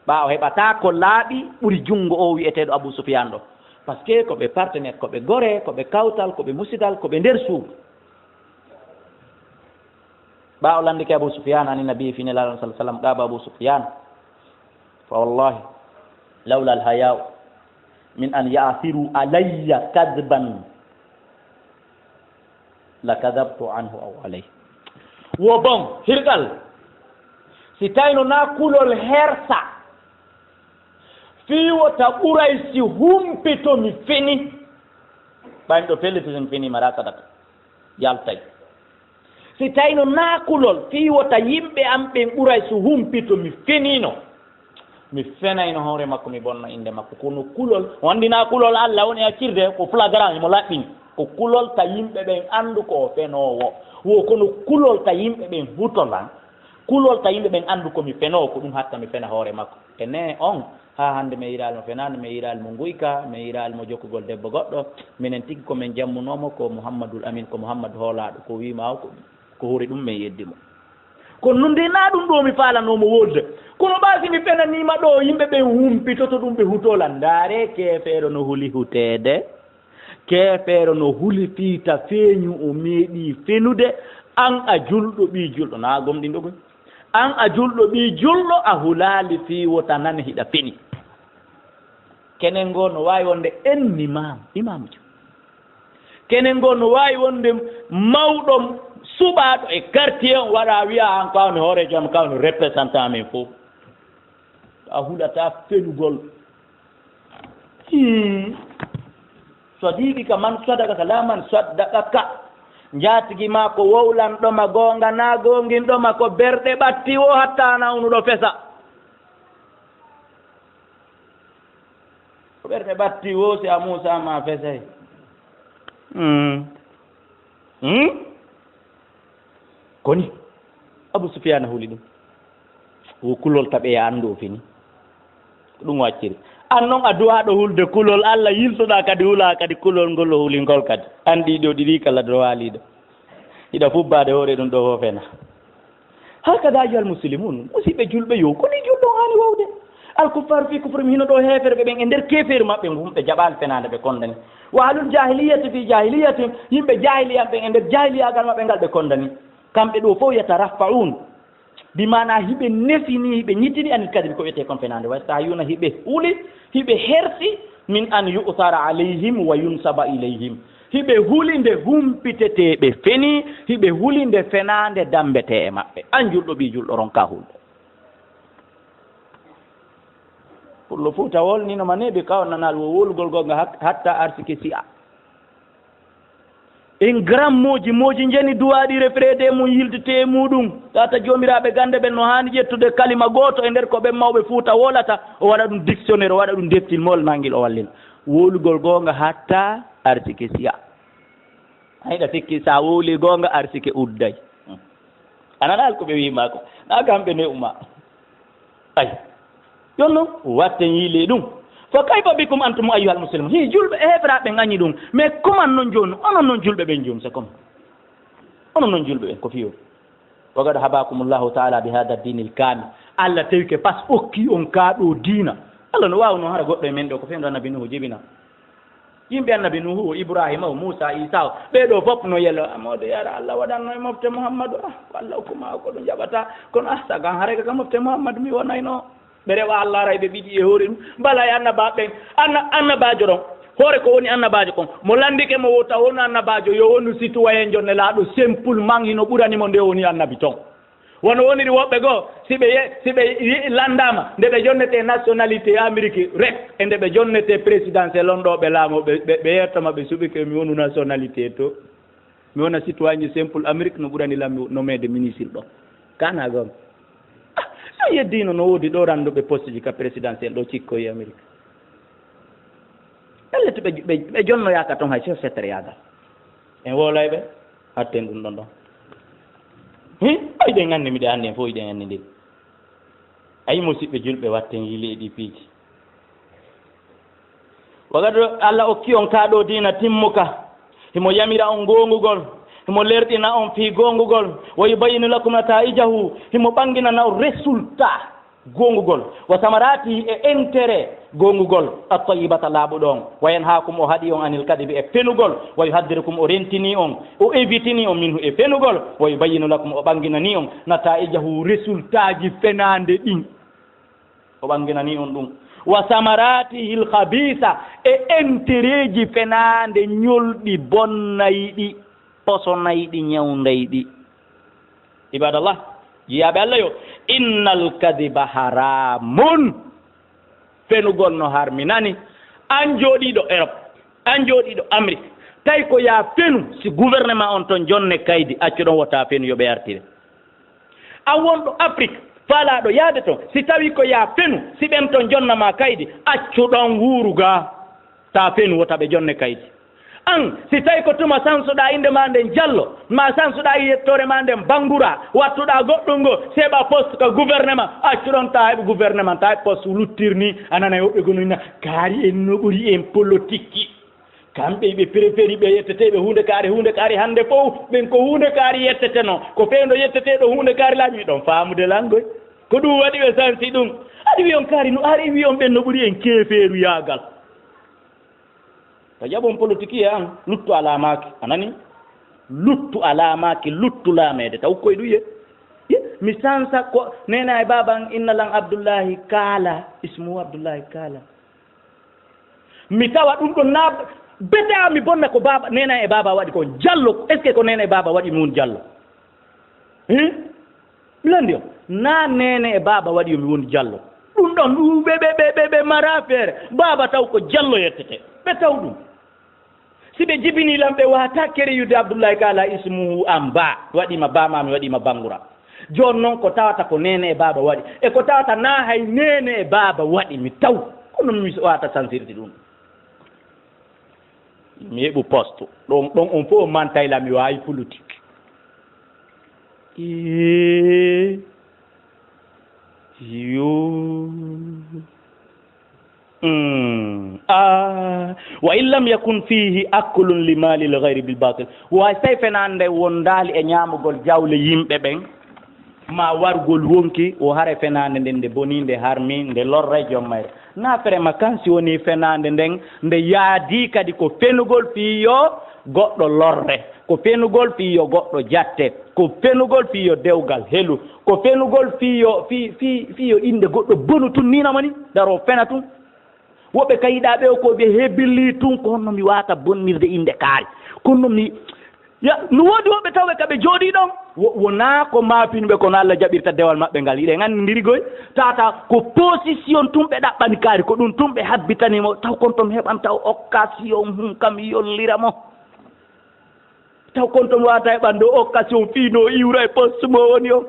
ɓaawo heɓata ko laaɓi ɓuri jungo o wi'eteeɗo Abou Soufiane ɗo par ce que ko ɓe partenaire ko ɓe gore ko ɓe kawtal ko ɓe musidal ko ɓe nder suudu ɓaawo landike Abou Soufiane ani nabi fi nelaɗo sallallahu alaihi wasallam ɗaaba Abou Soufiane fa wallahi lawla alhaya'u min an ya'thiru alayya kadban la kadabtu anhu aw alayhi wo bon hirgal si tawino na kulol hersa fiwota ɓuray si humpito mi fini ɓaymi ɗo pellitism fini mara sadaka yaltay si tawino na kulol fiwota yimɓe am ɓen ɓuray si humpito mi finino mi fenayno hoore makko mi bonna inde makko kono kulol o andina kulol Allah woni accirde ko flagrant mo laɓɓini ko kulol ta yimɓe ɓen anndu ko o fenoowo wo kono kulol ta yimɓe ɓen hutolan kulol ta yimɓe ɓen anndu komi fenoowo ko ɗum hatta mi fena hoore makko e ne on haa hannde mi yiraali mo fenaande mi yiraali mo nguyka mi yiraali mo jokkugol debbo goɗɗo minen tigi komin jammunoomo ko Mouhammadoul Amine ko Mouhammadou hoolaaɗo ko wiima ko huri ɗum min yeddimo kono non ndena ɗum ɗo mi faalanoomo wolde kono ɓaasi mi fenaniima ɗo yimɓe ɓen humpitoto ɗum ɓe hutola ndaare keefeero no huli huteede keefeero no huli fiita feeñu o meeɗi fenude an a julɗo ɓii julɗo naa gomɗinɗo goy an a julɗo ɓii julɗo a hulaali fiiwota nan hiɗa feni kenen ngoo no waawi wonde en imam jo kenen ngoo no waawi wonde mawɗo suɓaaɗo e quartier on waɗa wiya an kawni hoorejo am kawni représentant men fof a huɗata fenugol sadiqi ka man sadaka kala man saddaqaka jaatigi ma ko wowlanɗoma goonga na gonginɗoma ko berɗe ɓatti o hatta nawnuɗo fesa ko ɓerɗe ɓatti o si a Moussa ma fesay koni Abou Soufiane huli ɗum wo kulol taɓe ya anndu o fini ko ɗum wacciri an noon a duwaɗo hulde kulol Allah yiltoɗa kadi hula kadi kulol ngol o huli ngol kadi andi ɗo ɗiɗi kala do waaliɗo hiɗa fubbade hoore ɗum ɗo fof fena hakada ayyuhal muslimun musidɓe julɓe yo koni julɗo hani wawde alkuffar fi kufrum hino ɗo heefere ɓe ɓen e nder keefeeri maɓɓe ɓe jaɓani fenade ɓe kondani wa ahlul jahiliyati fi jahiliyati yimɓe jahiliya ɓen e nder jahiliyagal maɓɓe ngal ɓe kondani kamɓe ɗo fof yatarafa'un bimana hiɓe nefini hiɓe ñittini anil kadi ko wiyete kon fenande way sa yuna hiɓe huuli hiɓe hersi min an yu'sara alayhim wa yunsaba ilayhim hiɓe hulinde humpiteteɓe feni hiɓe hulinde fenande dambete e maɓɓe an julɗo ɓi julɗo ronka hulde pullo fuuta wolnino maneɓe kawnanal wo wolgol gonga hatta arsike si'a en grammoji moji jeni duwaɗi refrede mum yildete muɗum tata jomiraɓe gande ɓen no hani ƴettude kalima goto e nder ko ɓen mawɓe fuuta wolata o waɗa ɗum dictionnaire o waɗa ɗum deftil mol nanguil o wallina wolugol gonga hatta arsike siya ayiɗa sikki sa wowli gonga arsike udday ananal ko ɓe wima ko na kamɓe ne uma ay jonnon watten yiile ɗum fa kayfa bikum antum ayyuhal muslimun hi julɓe heeferaɓe ŋañi ɗum mais comment noon joni onon noon julɓe ɓen joni c'est comme onon noon julɓe ɓen ko fiyo wagad habakumullahu taala bi hada dinil kamil allah tawi ke pas okki on kaaɗo diina allah no wawno hara goɗɗo e men ɗo ko fewndo annabi nuhu jibina yimɓe annabi nuhu o ibrahima o moussa isa o ɓeɗo fof no yelo amode yara allah waɗanno e mofte mouhammadou ko allah hokkuma ko ɗum jaɓata kono sagan harega ka mofte mouhammadou mi wonayno ɓe rewa allah ara ɓe ɓiɗi e hoore ɗum mbala e annabaɓe annabajo ɗon hoore ko woni annabajo kon mo landike mo wota wonu annabajo yo wonu citoyen jonne laaɗo simple mangi no ɓuranimo nde woni annabi ton wono woniri woɓɓe goo siɓe landama nde ɓe jonnete nationalité amérique rek e nde ɓe jonnete présidentiel on ɗo ɓe laamo ɓe yettoma ɓe suɓike mi wonu nationalité to mi wona citoyen simple amérique no ɓuranilam nomede ministre ɗo kana gon so yeddino no woodi ɗo randuɓe poste ji ka présidentiel ɗo cikkoye amérique ellete ɓe jonnoyaka toon hay chef secrétaire en wolayɓe hatten ɗum ɗon ɗon ayɗen anndi miɗe anndi en fof iɗen anndi ndin ayi musidɓe julɓe watten yili e ɗi piiji wagati allah okki on kaaɗo diina timmuka himo yamira on goongugol himo lerɗina on fii goongugol wa yubayinu lakum nataijahu himo ɓanginana on résultat goongugol wa samarati e intérêt goongugol attayibata laaɓuɗo on wa yanhakum o haɗi on anil kadibi e fenugol wa yuhaddirukum o rentini on o évitini on minhu e fenugol wa yubayinu lakum o ɓanginani on nataijahu résultat ji fenande ɗin o ɓanginani on ɗum wa samaratihi l habisa e intérêt ji fenande ñolɗi bonnayɗi posonayɗi ñawdayɗi ibadallah jiyaɓe allah yo innal kadiba haramun fenugol no harminani an jooɗiɗo Europe an jooɗiɗo Amérique tawi ko ya fenu si gouvernement on toon jonne kaydi accuɗon wota fenu yoɓe artire an wonɗo Afrique faalaɗo yaade toon si tawi ko ya fenu si ɓen toon jonnama kaydi accuɗon wuuruga ta fenu wota ɓe jonne kaydi an si tawi ko tuma sansuɗa inde ma nden Diallo ma sansuɗa yettore ma nden Bangura wattuɗa goɗɗum ngo seeɓa poste ko gouvernement accuɗon ta heɓe gouvernement ta heɓe poste luttirni anana woɓɓe gonina kaari en no ɓuuri en politique kamɓe ɓe préféri ɓe yetteteɓe hunde kaari hande fof ɓen ko hunde kaari yettete noon ko fewndo yetteteɗo hunde kaari laaƴi ɗon faamude langoy ko ɗum waɗi ɓe sansi ɗum aɗa wi on kaari no ari wi on ɓen no ɓuuri en keefeeru yaagal to jaɓon politique e an luttu alamaki anani luttu alamaki luttu laamede taw koye ɗum ye mi sansa ko nena e baban innalan Abdoullahi Kaala ismu Abdoullahi Kaala mi tawa ɗum ɗon na beta mi bonna ko baba nena e baba waɗi ko Diallo est ce que ko nena e baba waɗi mi woni Diallo mi landi o na nene e baba waɗi yo mi woni Diallo ɗum ɗon ɓe mara feere baba taw ko Diallo yettete ɓe taw ɗum si ɓe jibinilam ɓe wata kereyude Abdoullahi Kala ismuhu am ba waɗima bamami waɗima Bangura joni noon ko tawata ko nene e baba waɗi e ko tawata na hay nene e baba waɗi mi taw kono mi wata sansirde ɗum mi heɓu poste ɗon on fof o mantayla mi wawi politique yo wa in lam yakun fihi aklun li mali l gayri bil batil way tawi fenande wondali e ñamugol jawle yimɓe ɓen ma wargol wonki o haare fenande nden nde boni nde harmi nde lorre jommayre na vraiment kan si woni fenande nden nde yaadi kadi ko fenugol fiyo goɗɗo lorde ko fenugol fiyo goɗɗo jatte ko fenugol fiyo dewgal helu ko fenugol fiyo fiyo inde goɗɗo bonu tun ninamani daro fena tun woɓɓe kayiɗaɓe o ko ɓe hebilli tun ko honno mi wata bonnirde inde kaari kono mi no woodi woɓɓe tawɓe kaɓe jooɗi ɗon wona ko maafinuɓe kono Allah jaɓirta dewal maɓɓe ngal yiɗen anndirigoy tata ko position tun ɓe ɗaɓɓani kaari ko ɗum tun ɓe habbitanimo taw kon toon heɓan taw occasion hum kam yolliramo taw kon toon wata heɓande occasion fiino iwra e poste mo woni o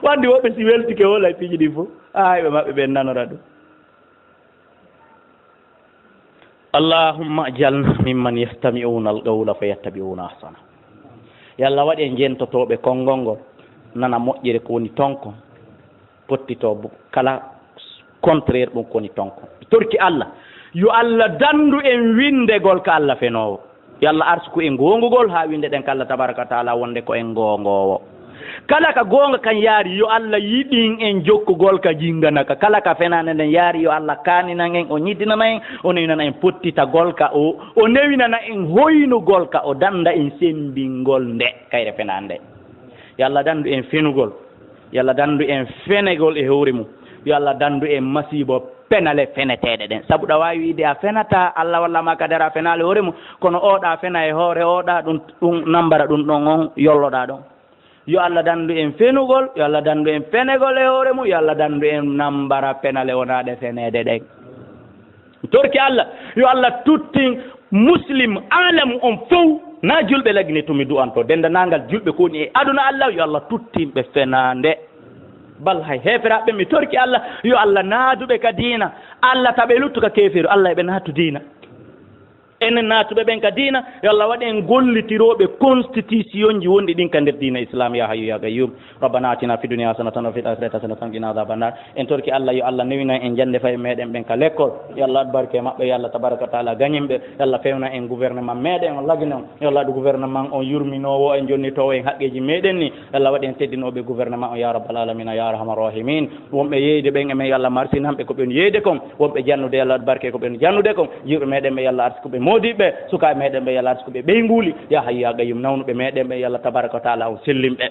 wandi woɓɓe si weltike hola e piiji ɗi fof ɓe maɓɓe ɓen nanora ɗum allahumma ajalna mimman yastami'una alqawla fayattabi'una ahsana yalla waɗi e jentotoɓe konngol ngol nana moƴƴere ko woni tonko pottito kala contraire ɗum ko woni tonko torki Allah yo Allah dandu en windegol ko Allah fenowo yo Allah arsuku en gongugol ha winde den kala tabaraka taala wonde ko en gongowo kala ka gonga kan yaari yo Allah yidin en jokkugol ka jingana ka kala ka fenane den yaari yo Allah kanina en o nyidina en o newina en pottita golka o newina en hoynu golka o danda en sembingol nde kayre fenande yo Allah dandu en fenugol yo Allah dandu en fenegol e hore mum yo Allah dandu en masibo penale fenetede den sabu da wawi ide a fenata Allah walla ma kadara fenale hore mum kono oda fena e hore oda dum nambara dum don on yolloda don yo Allah dandu en fenugol yo Allah dandu en fenegol e hore mum yo Allah dandu en nambara penale wonade fenede den torki Allah yo Allah tuttin muslim alam on fow na julbe lagni tumi du'anto denda nangal julbe koni e aduna Allah yo Allah tuttimbe fenande bal hay heferaɓe mi torki Allah yo Allah naaduɓe ka diina Allah taɓe luttuka kefiru Allah eɓe naatu diina enen naatuɓe ɓen ka diina yo Allah waɗi en gollitiroɓe constitution ji wonɗi ɗin ka nder diina islam ya hayyu ya gayyum rabbana atina fi dunia hasanatan wa fil akhirati hasanatan qina adhaban nar en torki Allah yo Allah newina en jande faye meɗen ɓen ka l'école yo Allah ad barke maɓɓe yo Allah tabaraka taala gañimɓe yo Allah fewna en gouvernement meɗen on lagnon yo Allah ɗo gouvernement on yurminowo en jonnitowo en haqqeji meɗen ni yo Allah waɗi en teddinoɓe gouvernement o ya rabbal alamina ya arhamar rahimin wonɓe yeyde ɓen emen yo Allah marsin hamɓe ko ɓen yeyde kon wonɓe jannude yo Allah ad barke ko ɓen jannude kon yiɓe meɗen ɓe yo Allah arsi ko ɓe modiɓe sukaɓe meɗen ɓe yo Allah arsi ko ɓe ɓeyguli ya hayyu ya gayyum nawnuɓe meɗen ɓe yo Allah tabaraka wa taala o sellimɓe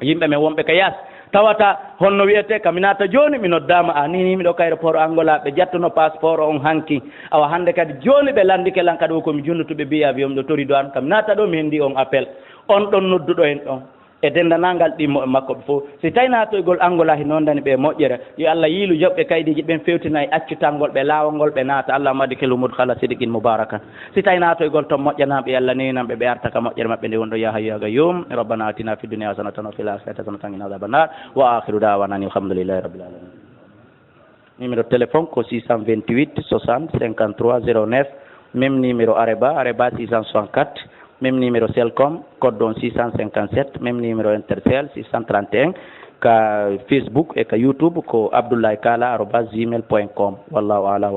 yimɓe men wonɓe ka yaas tawata honno wiyete kam mi naata joni mi noddama anini miɗo ka aéroport Angola ɓe jettuno passeport on hanki awa hande kadi joni ɓe landike lan kadi o komi junnutuɓe mbi avion ɗo tori do an kam mi naata ɗo mi hendi on appel on ɗon nodduɗo en ɗon e dendanangal ɗimmo e makko ɓe fof si tawi natoygol Angola he noon dani ɓe moƴƴere yo Allah yiilu joɓɓe kaydiji ɓen fewtina e accutangol ɓe laawolngol ɓe naata allahumma adkhilu mudkhala sidiqin mubarakan si tawi natoygol toon moƴƴanaɓe Allah newinanɓe ɓe arta ka moƴƴere maɓɓe nde wonɗo ya hayyu ya gayyum rabbana atina fi dunia hasanatan wa fil akhirati hasanatan qina adhaban nar wa akhiru da'wana alhamdulillahi rabbil alamin numéro téléphone ko 628 60 53 09 même numéro areba 664 même numéro Celcom code don 657 même numéro Intercell 631 ka Facebook et ka YouTube ko abdoulaye kala@gmail.com wallahu a'lam.